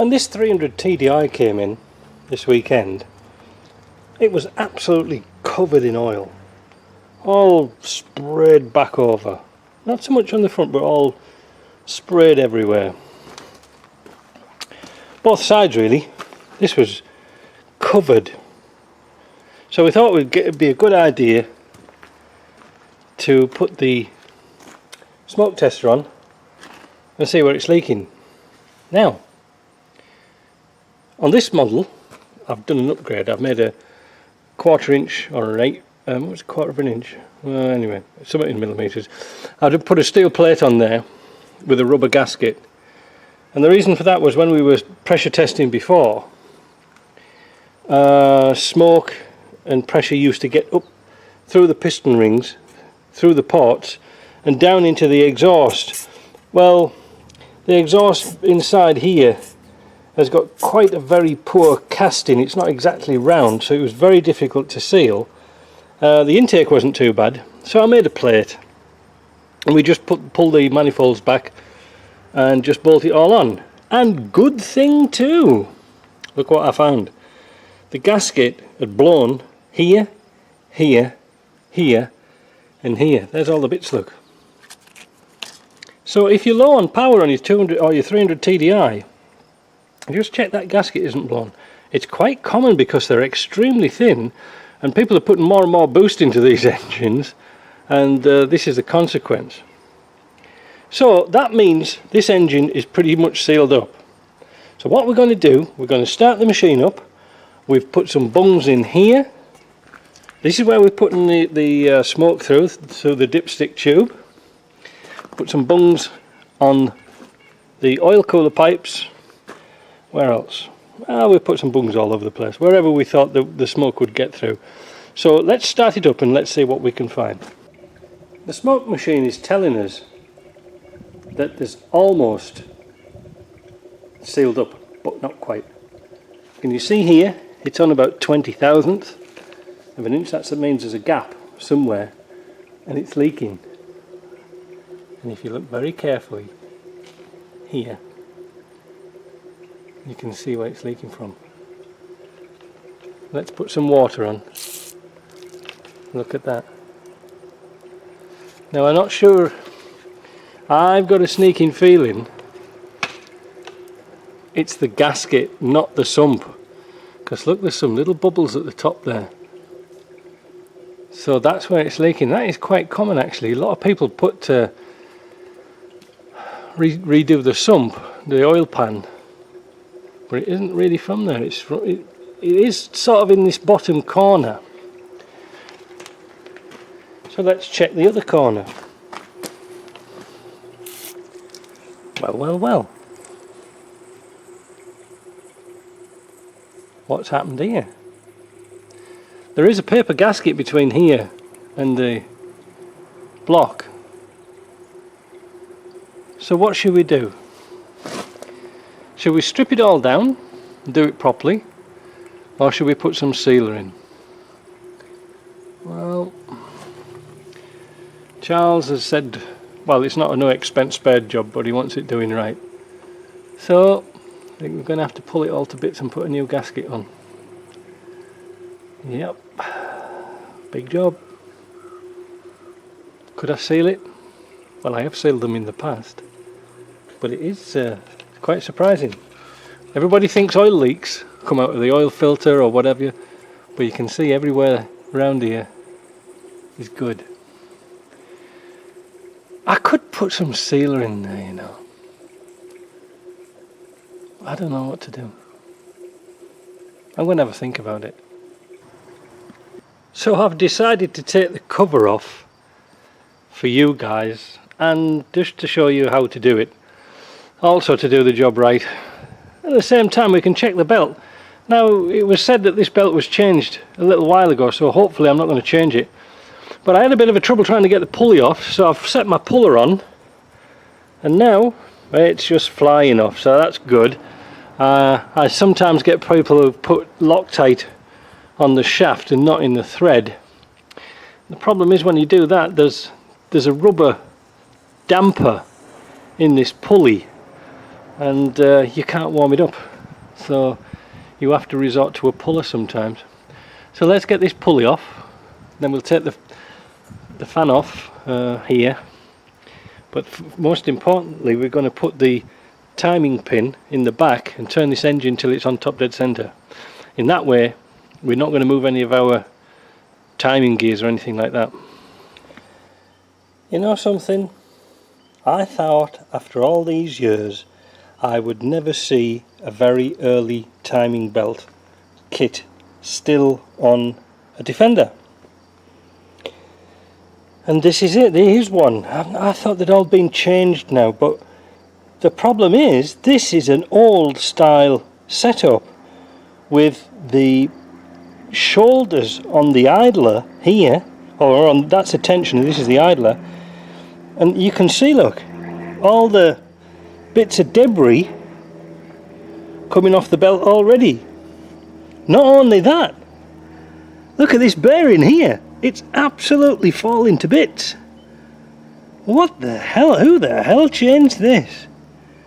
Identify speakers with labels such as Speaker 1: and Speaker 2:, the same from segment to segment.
Speaker 1: When this 300 TDI came in this weekend, it was absolutely covered in oil, all sprayed back over, not so much on the front but all sprayed everywhere, both sides really. This was covered, so we thought it'd be a good idea to put the smoke tester on and see where it's leaking. Now, on this model I've done an upgrade. I've made a 1/4 inch or an 1/4 of an inch, anyway, something in millimetres. I've put a steel plate on there with a rubber gasket, and the reason for that was when we were pressure testing before, smoke and pressure used to get up through the piston rings, through the ports and down into the exhaust. Well, the exhaust inside here has got quite a very poor casting. It's not exactly round, so it was very difficult to seal. The intake wasn't too bad, so I made a plate and we just pull the manifolds back and just bolt it all on. And good thing too, look what I found. The gasket had blown here, here, here and here. There's all the bits, look. So if you're low on power on your 200 or your 300 TDI, just check that gasket isn't blown. It's quite common because they're extremely thin and people are putting more and more boost into these engines, and this is the consequence. So that means this engine is pretty much sealed up. So what we're going to do, we're going to start the machine up. We've put some bungs in here. This is where we're putting the smoke through the dipstick tube. Put some bungs on the oil cooler pipes. Where else? We put some bungs all over the place, wherever we thought the smoke would get through. So let's start it up and let's see what we can find. The smoke machine is telling us that there's almost sealed up, but not quite. Can you see here? It's on about 20,000th of an inch. That means there's a gap somewhere and it's leaking. And if you look very carefully here, you can see where it's leaking from. Let's put some water on. Look at that. Now I'm not sure, I've got a sneaking feeling it's the gasket, not the sump, because look, there's some little bubbles at the top there. So that's where it's leaking. That is quite common actually. A lot of people redo the sump, the oil pan, but it isn't really from there. It is sort of in this bottom corner. So let's check the other corner. Well. What's happened here? There is a paper gasket between here and the block. So what should we do? Should we strip it all down and do it properly, or should we put some sealer in? Well, Charles has said, well, it's not a no expense spared job, but he wants it doing right. So I think we're going to have to pull it all to bits and put a new gasket on. Yep, big job. Could I seal it? Well, I have sealed them in the past, but it is quite surprising. Everybody thinks oil leaks come out of the oil filter or whatever, but you can see everywhere around here is good. I could put some sealer in there, you know. I don't know what to do. I'm going to have a think about it. So I've decided to take the cover off for you guys, and just to show you how to do it. Also to do the job right. At the same time we can check the belt. Now it was said that this belt was changed a little while ago, so hopefully I'm not going to change it. But I had a bit of a trouble trying to get the pulley off, so I've set my puller on, and now it's just flying off, so that's good. I sometimes get people who put Loctite on the shaft and not in the thread. The problem is when you do that, there's a rubber damper in this pulley, and you can't warm it up. so you have to resort to a puller sometimes. So let's get this pulley off, then we'll take the fan off here, but most importantly we're going to put the timing pin in the back and turn this engine till it's on top dead center. In that way we're not going to move any of our timing gears or anything like that. You know something? I thought after all these years I would never see a very early timing belt kit still on a Defender. And this is it, there is one. I thought they'd all been changed now, but the problem is this is an old style setup with the shoulders on the idler here, or on that's a tensioner, this is the idler, and you can see, look, all the bits of debris coming off the belt already. Not only that, look at this bearing here, it's absolutely falling to bits. What the hell, who the hell changed this?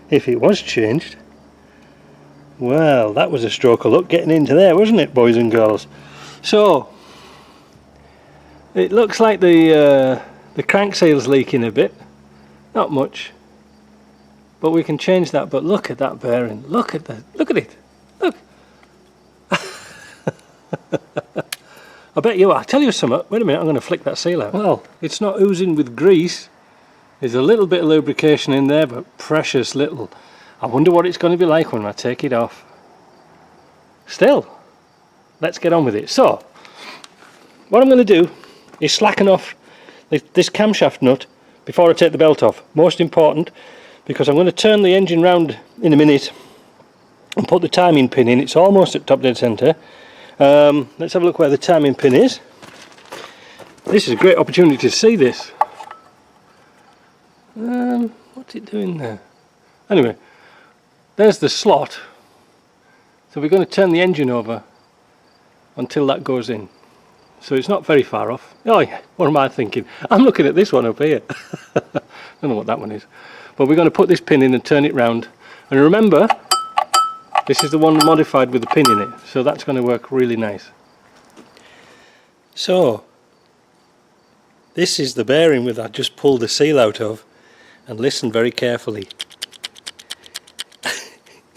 Speaker 1: If it was changed. Well, that was a stroke of luck getting into there, wasn't it, boys and girls? So it looks like the crank seal's leaking a bit, not much, but we can change that. But look at that bearing, look at it, look. I bet you, I'll tell you something, wait a minute, I'm going to flick that seal out. Well, it's not oozing with grease, there's a little bit of lubrication in there, but precious little. I wonder what it's going to be like when I take it off. Still, let's get on with it. So, what I'm going to do is slacken off this camshaft nut before I take the belt off. Most important, because I'm going to turn the engine round in a minute and put the timing pin in. It's almost at top dead centre. Let's have a look where the timing pin is. This is a great opportunity to see this. What's it doing there? Anyway, there's the slot. So we're going to turn the engine over until that goes in. So it's not very far off. Oh yeah, what am I thinking? I'm looking at this one up here. I don't know what that one is. But we're going to put this pin in and turn it round. And remember, this is the one modified with the pin in it. So that's going to work really nice. So, this is the bearing with I just pulled the seal out of. And listen very carefully.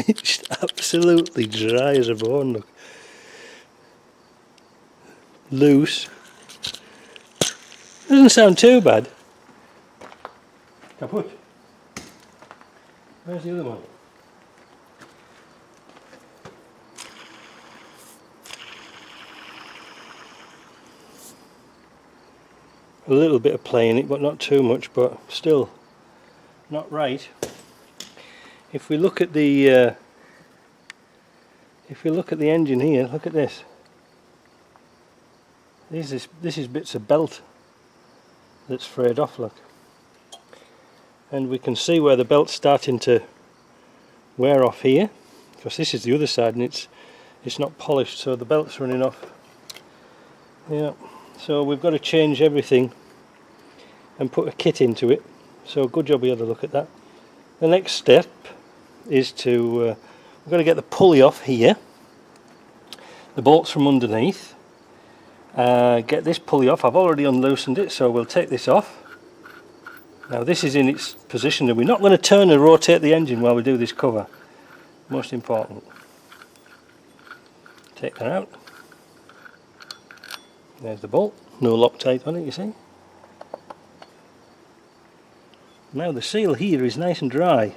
Speaker 1: It's absolutely dry as a bone, look. Loose. Doesn't sound too bad. Kaput. Where's the other one? A little bit of play in it, but not too much, but still not right. If we look at the engine here, look at this. This is bits of belt that's frayed off, look. And we can see where the belt's starting to wear off here, because this is the other side and it's not polished, so the belt's running off. Yeah, so we've got to change everything and put a kit into it. So good job we had a look at that. The next step is to we've got to get the pulley off here, the bolts from underneath, get this pulley off. I've already unloosened it, so we'll take this off. Now this is in its position, and we're not going to turn and rotate the engine while we do this cover. Most important. Take that out. There's the bolt, no Loctite on it, you see. Now the seal here is nice and dry,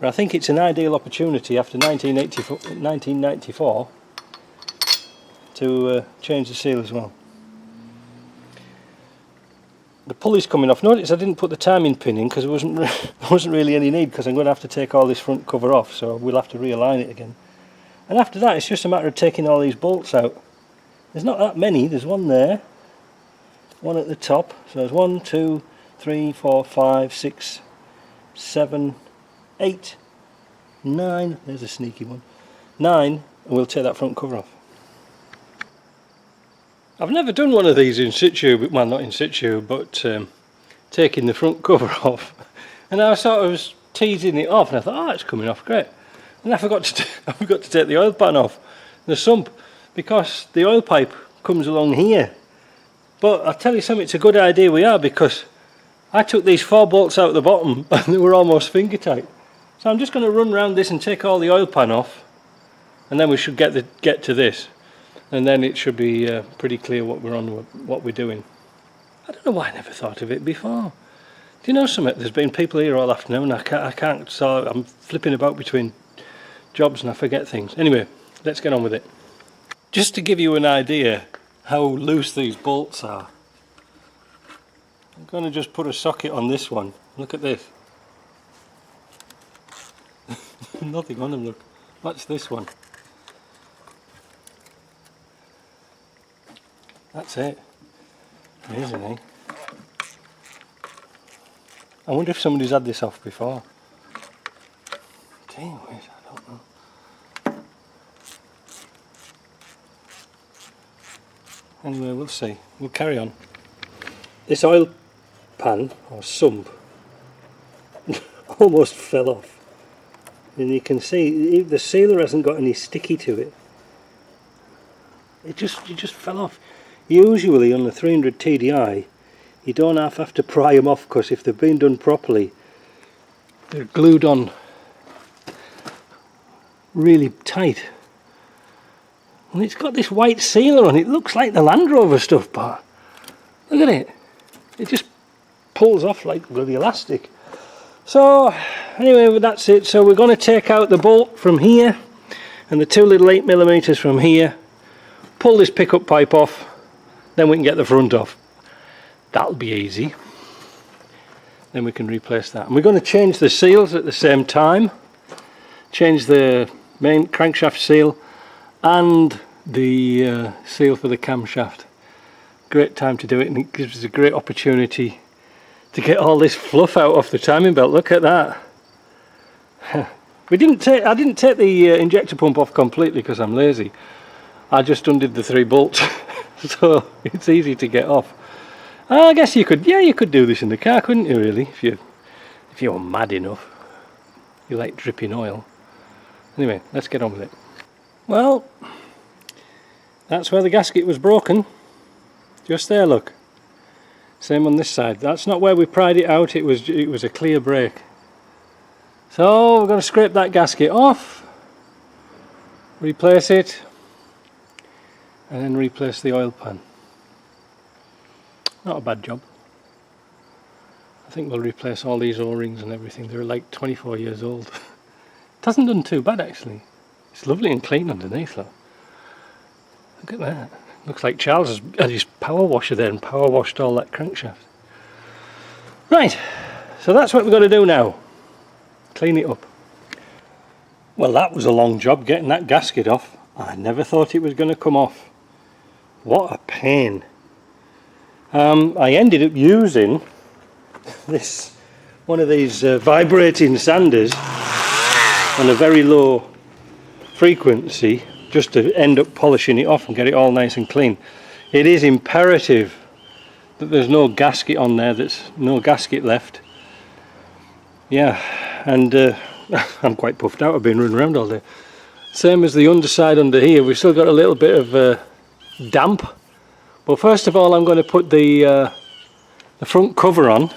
Speaker 1: but I think it's an ideal opportunity after 1994 to change the seal as well. The pulley's coming off. Notice I didn't put the timing pin in because there wasn't really any need, because I'm going to have to take all this front cover off, so we'll have to realign it again. And after that it's just a matter of taking all these bolts out. There's not that many, there's one there, one at the top, so there's 1, 2, 3, 4, 5, 6, 7, 8, 9, there's a sneaky one, 9, and we'll take that front cover off. I've never done one of these in situ, well not in situ, but taking the front cover off, and I sort of was teasing it off and I thought, oh, it's coming off great. And I forgot to take the oil pan off the sump, because the oil pipe comes along here. But I'll tell you something, it's a good idea we are, because I took these 4 bolts out the bottom and they were almost finger tight. So I'm just going to run around this and take all the oil pan off, and then we should get to this, and then it should be pretty clear what we're doing. I don't know why I never thought of it before. Do you know something? There's been people here all afternoon. I can't. So I'm flipping about between jobs and I forget things. Anyway, let's get on with it. Just to give you an idea how loose these bolts are, I'm going to just put a socket on this one. Look at this. Nothing on them, look. Watch this one. That's it. Amazing, eh? I wonder if somebody's had this off before. Gee whiz, I don't know. Anyway, we'll see. We'll carry on. This oil pan, or sump, almost fell off. And you can see the sealer hasn't got any sticky to it. It just fell off. Usually on the 300 TDI you don't have to pry them off, because if they've been done properly they're glued on really tight. And it's got this white sealer on it. It looks like the Land Rover stuff, but look at it. It just pulls off like bloody elastic. So anyway, that's it. So we're going to take out the bolt from here and the 2 little 8mm from here, pull this pickup pipe off, then we can get the front off. That'll be easy. Then we can replace that. And we're going to change the seals at the same time. Change the main crankshaft seal and the seal for the camshaft. Great time to do it, and it gives us a great opportunity to get all this fluff out off the timing belt. Look at that. I didn't take the injector pump off completely because I'm lazy. I just undid the 3 bolts. So it's easy to get off. I guess you could do this in the car, couldn't you, really, if you're mad enough. You like dripping oil. Anyway, let's get on with it. Well, that's where the gasket was broken. Just there, look. Same on this side. That's not where we pried it out. It was a clear break. So we're going to scrape that gasket off, replace it, and then replace the oil pan. Not a bad job. I think we'll replace all these O-rings and everything. They're like 24 years old. It hasn't done too bad, actually. It's lovely and clean underneath, look. Look at that. Looks like Charles had his power washer there and power washed all that crankshaft. Right, so that's what we've got to do now. Clean it up. Well, that was a long job getting that gasket off. I never thought it was going to come off. What a pain. I ended up using one of these vibrating sanders on a very low frequency, just to end up polishing it off and get it all nice and clean. It is imperative that there's no gasket on there, that's no gasket left. Yeah, and I'm quite puffed out. I've been running around all day. Same as the underside under here, we've still got a little bit of damp. Well, first of all, I'm going to put the front cover on.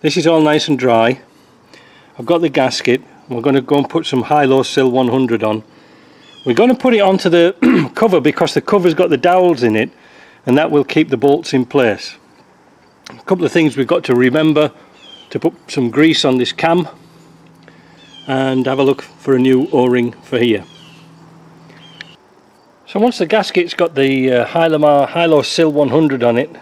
Speaker 1: This is all nice and dry. I've got the gasket. We're going to go and put some high-low Sil 100 on. We're going to put it onto the cover because the cover's got the dowels in it, and that will keep the bolts in place. A couple of things we've got to remember: to put some grease on this cam and have a look for a new O-ring for here. So once the gasket's got the high-low Sil 100 on it,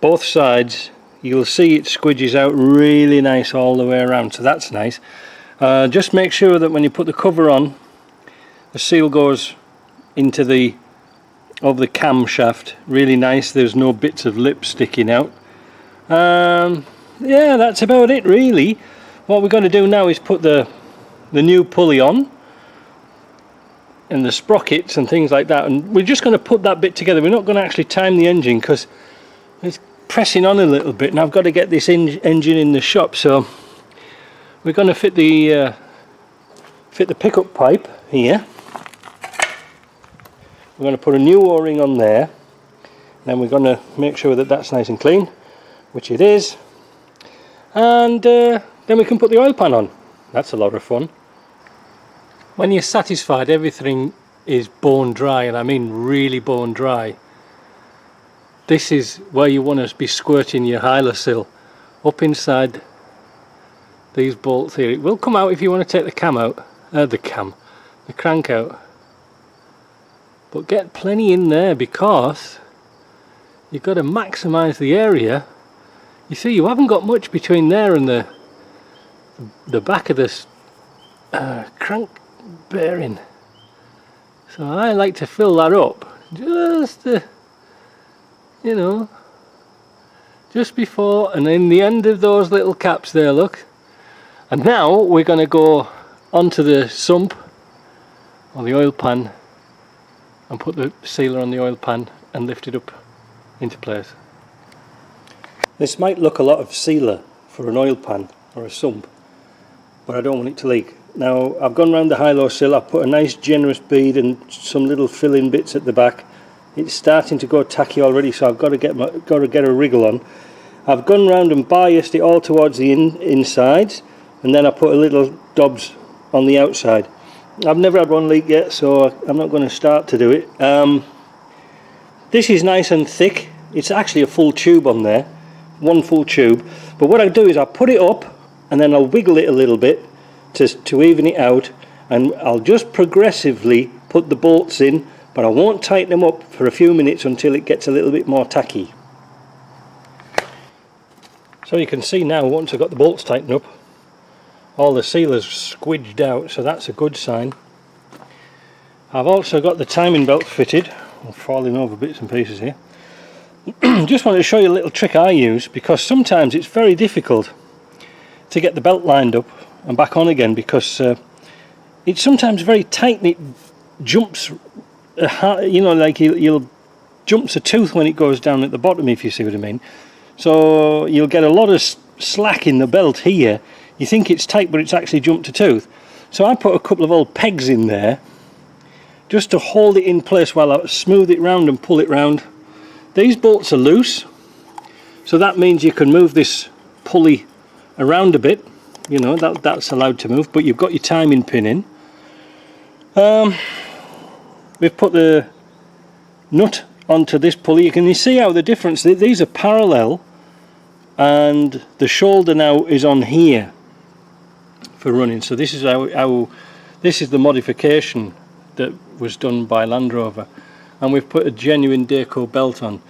Speaker 1: both sides, you'll see it squidges out really nice all the way around, so that's nice. Just make sure that when you put the cover on, the seal goes into the camshaft really nice. There's no bits of lip sticking out. Yeah, that's about it really. What we're going to do now is put the new pulley on and the sprockets and things like that, and we're just going to put that bit together. We're not going to actually time the engine because it's pressing on a little bit, and I've got to get this engine in the shop, so we're going to fit the fit the pickup pipe here. We're going to put a new O-ring on there. Then we're going to make sure that that's nice and clean, which it is. And then we can put the oil pan on. That's a lot of fun. When you're satisfied everything is bone dry, and I mean really bone dry, this is where you want to be squirting your hyalosil up inside these bolts here. It will come out if you want to take the cam out, the crank out. But get plenty in there because you've got to maximise the area. You see, you haven't got much between there and the back of this crank bearing. So I like to fill that up just, you know, just before and in the end of those little caps there, look. And now we're going to go onto the sump or the oil pan and put the sealer on the oil pan and lift it up into place. This might look a lot of sealer for an oil pan or a sump, but I don't want it to leak. Now I've gone round the high-low sill, I've put a nice generous bead and some little fill-in bits at the back. It's starting to go tacky already, so I've got to get a wriggle on. I've gone round and biased it all towards the insides, and then I put a little dobs on the outside. I've never had one leak yet, so I'm not going to start to do it. This is nice and thick. It's actually a full tube on there, one full tube. But what I do is I put it up and then I'll wiggle it a little bit to even it out, and I'll just progressively put the bolts in, but I won't tighten them up for a few minutes until it gets a little bit more tacky. So you can see now, once I've got the bolts tightened up, all the sealers squidged out, so that's a good sign. I've also got the timing belt fitted. I'm falling over bits and pieces here. Just wanted to show you a little trick I use, because sometimes it's very difficult to get the belt lined up and back on again, because it's sometimes very tight and it jumps, you know, like you'll jumps a tooth when it goes down at the bottom, if you see what I mean. So you'll get a lot of slack in the belt here. You think it's tight, but it's actually jumped a tooth. So I put a couple of old pegs in there just to hold it in place while I smooth it round and pull it round. These bolts are loose, so that means you can move this pulley around a bit. You know, that's allowed to move, but you've got your timing pin in. We've put the nut onto this pulley. You can see how the difference, these are parallel, and the shoulder now is on here for running. So this is how this is the modification that was done by Land Rover, and we've put a genuine Dayco belt on.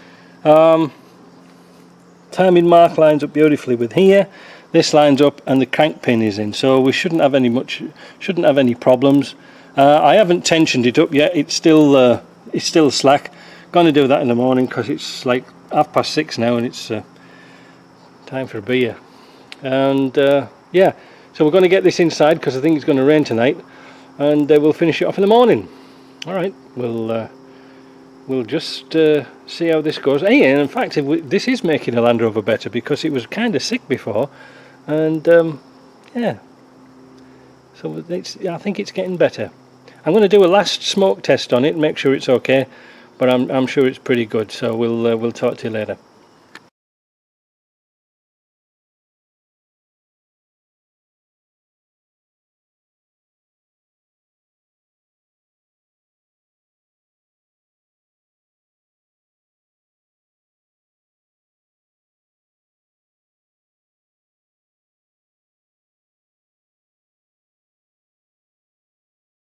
Speaker 1: Timing mark lines up beautifully with here. This lines up and the crank pin is in, so we shouldn't have any problems. I haven't tensioned it up yet. It's still slack. Going to do that in the morning because it's like 6:30 now and it's time for a beer. And yeah, so we're going to get this inside because I think it's going to rain tonight, and we'll finish it off in the morning. All right, we'll just see how this goes. Hey, and in fact, this is making a Land Rover better, because it was kind of sick before, and yeah, so I think it's getting better. I'm going to do a last smoke test on it and make sure it's okay, but I'm sure it's pretty good. So we'll talk to you later.